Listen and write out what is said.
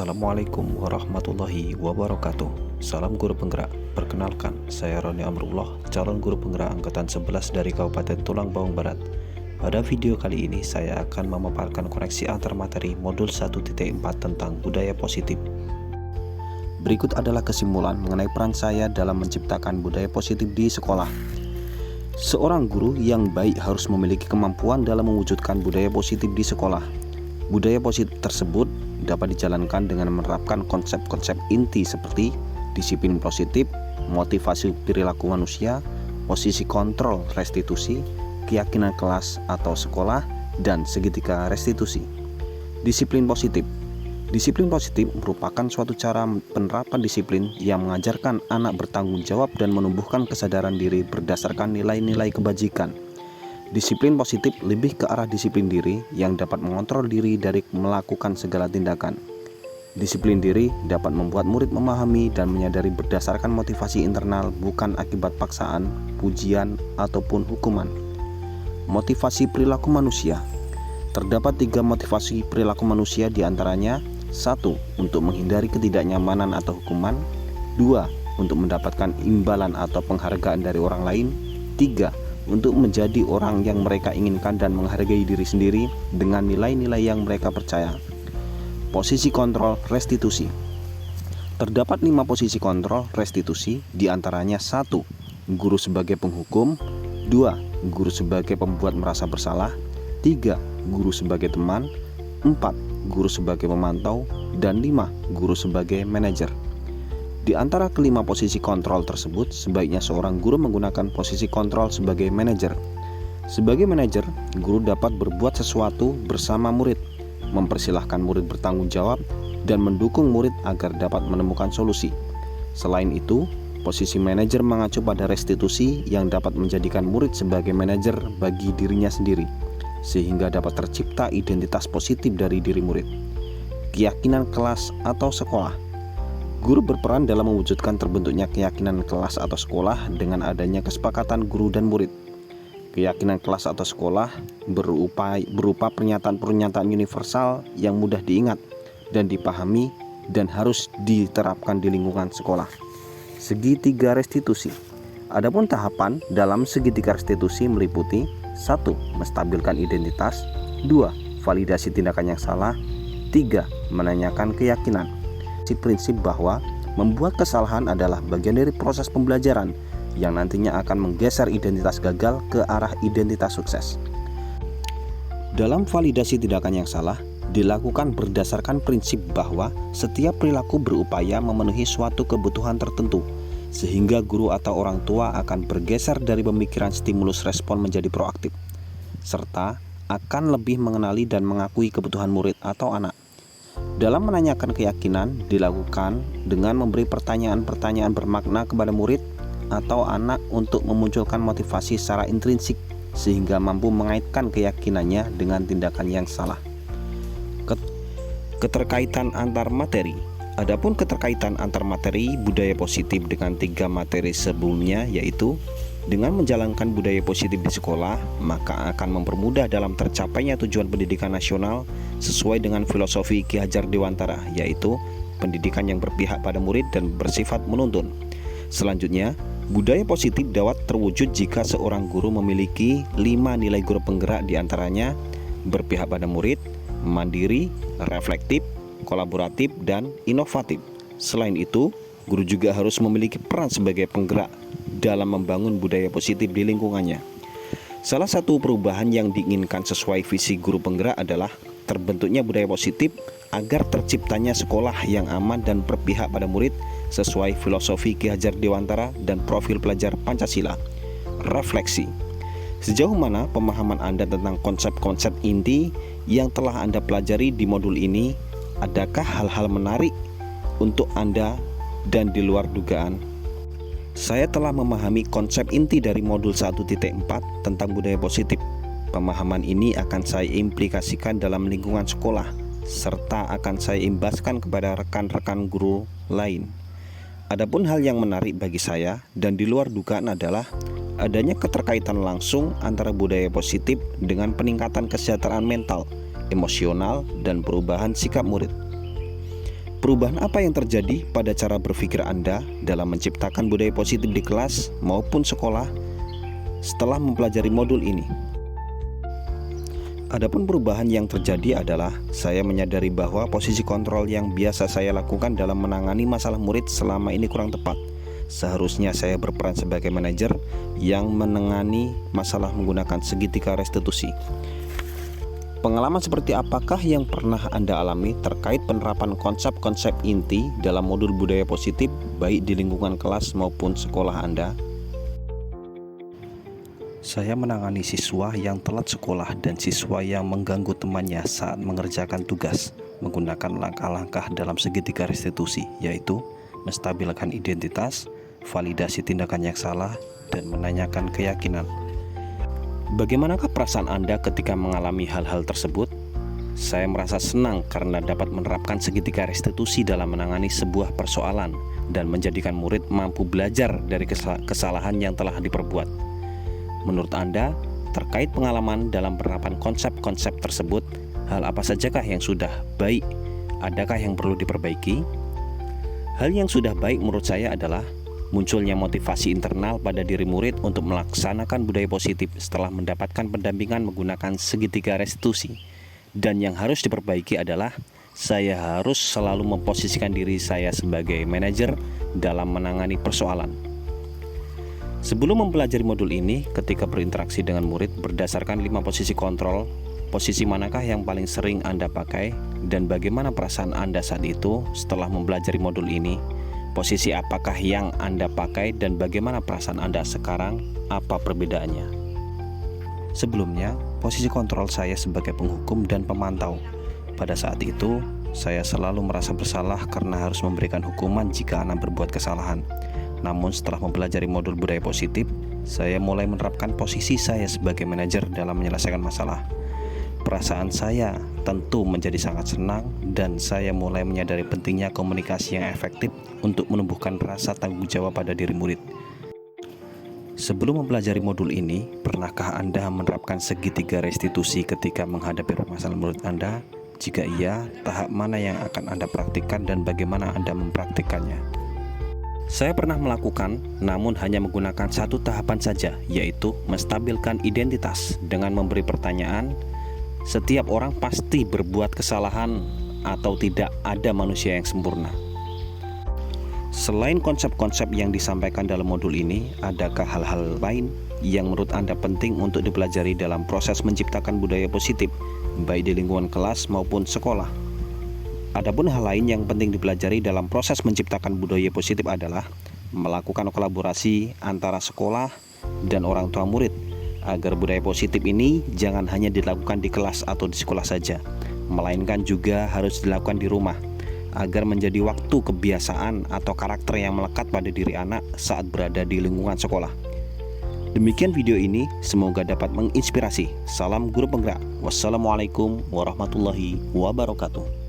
Assalamualaikum warahmatullahi wabarakatuh. Salam guru penggerak. Perkenalkan, saya Roni Amrullah, calon guru penggerak angkatan 11 dari Kabupaten Tulang Bawang Barat. Pada video kali ini saya akan memaparkan koneksi antar materi modul 1.4 tentang budaya positif. Berikut adalah kesimpulan mengenai peran saya dalam menciptakan budaya positif di sekolah. Seorang guru yang baik harus memiliki kemampuan dalam mewujudkan budaya positif di sekolah. Budaya positif tersebut dapat dijalankan dengan menerapkan konsep-konsep inti seperti disiplin positif, motivasi perilaku manusia, posisi kontrol restitusi, keyakinan kelas atau sekolah, dan segitiga restitusi. Disiplin positif. Disiplin positif merupakan suatu cara penerapan disiplin yang mengajarkan anak bertanggung jawab dan menumbuhkan kesadaran diri berdasarkan nilai-nilai kebajikan. Disiplin positif lebih ke arah disiplin diri yang dapat mengontrol diri dari melakukan segala tindakan. Disiplin diri dapat membuat murid memahami dan menyadari berdasarkan motivasi internal, bukan akibat paksaan, pujian, ataupun hukuman. Motivasi perilaku manusia. Terdapat 3 motivasi perilaku manusia, diantaranya 1. Untuk menghindari ketidaknyamanan atau hukuman, 2. Untuk mendapatkan imbalan atau penghargaan dari orang lain, 3. Untuk menjadi orang yang mereka inginkan dan menghargai diri sendiri dengan nilai-nilai yang mereka percaya. Posisi kontrol restitusi. Terdapat 5 posisi kontrol restitusi, diantaranya 1. Guru sebagai penghukum, 2. Guru sebagai pembuat merasa bersalah, 3. Guru sebagai teman, 4. Guru sebagai pemantau, dan 5. Guru sebagai manajer. Di antara kelima posisi kontrol tersebut, sebaiknya seorang guru menggunakan posisi kontrol sebagai manajer. Sebagai manajer, guru dapat berbuat sesuatu bersama murid, mempersilahkan murid bertanggung jawab, dan mendukung murid agar dapat menemukan solusi. Selain itu, posisi manajer mengacu pada restitusi yang dapat menjadikan murid sebagai manajer bagi dirinya sendiri, sehingga dapat tercipta identitas positif dari diri murid. Keyakinan kelas atau sekolah. Guru berperan dalam mewujudkan terbentuknya keyakinan kelas atau sekolah dengan adanya kesepakatan guru dan murid. Keyakinan kelas atau sekolah berupa pernyataan-pernyataan universal yang mudah diingat dan dipahami dan harus diterapkan di lingkungan sekolah. Segitiga restitusi. Adapun tahapan dalam segitiga restitusi meliputi 1. Menstabilkan identitas, 2. Validasi tindakan yang salah, 3. Menanyakan keyakinan. Prinsip bahwa membuat kesalahan adalah bagian dari proses pembelajaran yang nantinya akan menggeser identitas gagal ke arah identitas sukses. Dalam validasi tindakan yang salah dilakukan berdasarkan prinsip bahwa setiap perilaku berupaya memenuhi suatu kebutuhan tertentu, sehingga guru atau orang tua akan bergeser dari pemikiran stimulus respon menjadi proaktif, serta akan lebih mengenali dan mengakui kebutuhan murid atau anak. Dalam menanyakan keyakinan dilakukan dengan memberi pertanyaan-pertanyaan bermakna kepada murid atau anak untuk memunculkan motivasi secara intrinsik sehingga mampu mengaitkan keyakinannya dengan tindakan yang salah. Keterkaitan antar materi. Adapun keterkaitan antar materi budaya positif dengan 3 materi sebelumnya, yaitu dengan menjalankan budaya positif di sekolah, maka akan mempermudah dalam tercapainya tujuan pendidikan nasional sesuai dengan filosofi Ki Hajar Dewantara, yaitu pendidikan yang berpihak pada murid dan bersifat menuntun. Selanjutnya, budaya positif dapat terwujud jika seorang guru memiliki 5 nilai guru penggerak, diantaranya berpihak pada murid, mandiri, reflektif, kolaboratif, dan inovatif. Selain itu, guru juga harus memiliki peran sebagai penggerak dalam membangun budaya positif di lingkungannya. Salah satu perubahan yang diinginkan sesuai visi guru penggerak adalah terbentuknya budaya positif agar terciptanya sekolah yang aman dan berpihak pada murid sesuai filosofi Ki Hajar Dewantara dan profil pelajar Pancasila. Refleksi. Sejauh mana pemahaman Anda tentang konsep-konsep inti yang telah Anda pelajari di modul ini? Adakah hal-hal menarik untuk Anda dan di luar dugaan? Saya telah memahami konsep inti dari modul 1.4 tentang budaya positif. Pemahaman ini akan saya implikasikan dalam lingkungan sekolah, serta akan saya imbaskan kepada rekan-rekan guru lain. Adapun hal yang menarik bagi saya dan di luar dugaan adalah adanya keterkaitan langsung antara budaya positif dengan peningkatan kesejahteraan mental, emosional, dan perubahan sikap murid. Perubahan apa yang terjadi pada cara berpikir Anda dalam menciptakan budaya positif di kelas maupun sekolah setelah mempelajari modul ini? Adapun perubahan yang terjadi adalah saya menyadari bahwa posisi kontrol yang biasa saya lakukan dalam menangani masalah murid selama ini kurang tepat. Seharusnya saya berperan sebagai manajer yang menangani masalah menggunakan segitiga restitusi. Pengalaman seperti apakah yang pernah Anda alami terkait penerapan konsep-konsep inti dalam modul budaya positif baik di lingkungan kelas maupun sekolah Anda? Saya menangani siswa yang telat sekolah dan siswa yang mengganggu temannya saat mengerjakan tugas menggunakan langkah-langkah dalam segitiga restitusi, yaitu menstabilkan identitas, validasi tindakan yang salah, dan menanyakan keyakinan. Bagaimanakah perasaan Anda ketika mengalami hal-hal tersebut? Saya merasa senang karena dapat menerapkan segitiga restitusi dalam menangani sebuah persoalan dan menjadikan murid mampu belajar dari kesalahan yang telah diperbuat. Menurut Anda, terkait pengalaman dalam penerapan konsep-konsep tersebut, hal apa sajakah yang sudah baik? Adakah yang perlu diperbaiki? Hal yang sudah baik menurut saya adalah munculnya motivasi internal pada diri murid untuk melaksanakan budaya positif setelah mendapatkan pendampingan menggunakan segitiga restitusi. Dan yang harus diperbaiki adalah saya harus selalu memposisikan diri saya sebagai manajer dalam menangani persoalan. Sebelum mempelajari modul ini, ketika berinteraksi dengan murid berdasarkan 5 posisi kontrol, posisi manakah yang paling sering Anda pakai dan bagaimana perasaan Anda saat itu setelah mempelajari modul ini? Posisi apakah yang Anda pakai dan bagaimana perasaan Anda sekarang? Apa perbedaannya? Sebelumnya, posisi kontrol saya sebagai penghukum dan pemantau. Pada saat itu, saya selalu merasa bersalah karena harus memberikan hukuman jika anak berbuat kesalahan. Namun setelah mempelajari modul budaya positif, saya mulai menerapkan posisi saya sebagai manajer dalam menyelesaikan masalah. Perasaan saya tentu menjadi sangat senang dan saya mulai menyadari pentingnya komunikasi yang efektif untuk menumbuhkan rasa tanggung jawab pada diri murid. Sebelum mempelajari modul ini, pernahkah Anda menerapkan segitiga restitusi ketika menghadapi permasalahan murid Anda? Jika iya, tahap mana yang akan Anda praktikkan dan bagaimana Anda mempraktikkannya? Saya pernah melakukan, namun hanya menggunakan satu tahapan saja, yaitu menstabilkan identitas dengan memberi pertanyaan. Setiap orang pasti berbuat kesalahan atau tidak ada manusia yang sempurna. Selain konsep-konsep yang disampaikan dalam modul ini, adakah hal-hal lain yang menurut Anda penting untuk dipelajari dalam proses menciptakan budaya positif, baik di lingkungan kelas maupun sekolah? Adapun hal lain yang penting dipelajari dalam proses menciptakan budaya positif adalah melakukan kolaborasi antara sekolah dan orang tua murid, agar budaya positif ini jangan hanya dilakukan di kelas atau di sekolah saja, melainkan juga harus dilakukan di rumah, agar menjadi waktu kebiasaan atau karakter yang melekat pada diri anak saat berada di lingkungan sekolah. Demikian video ini, semoga dapat menginspirasi. Salam guru penggerak. Wassalamualaikum warahmatullahi wabarakatuh.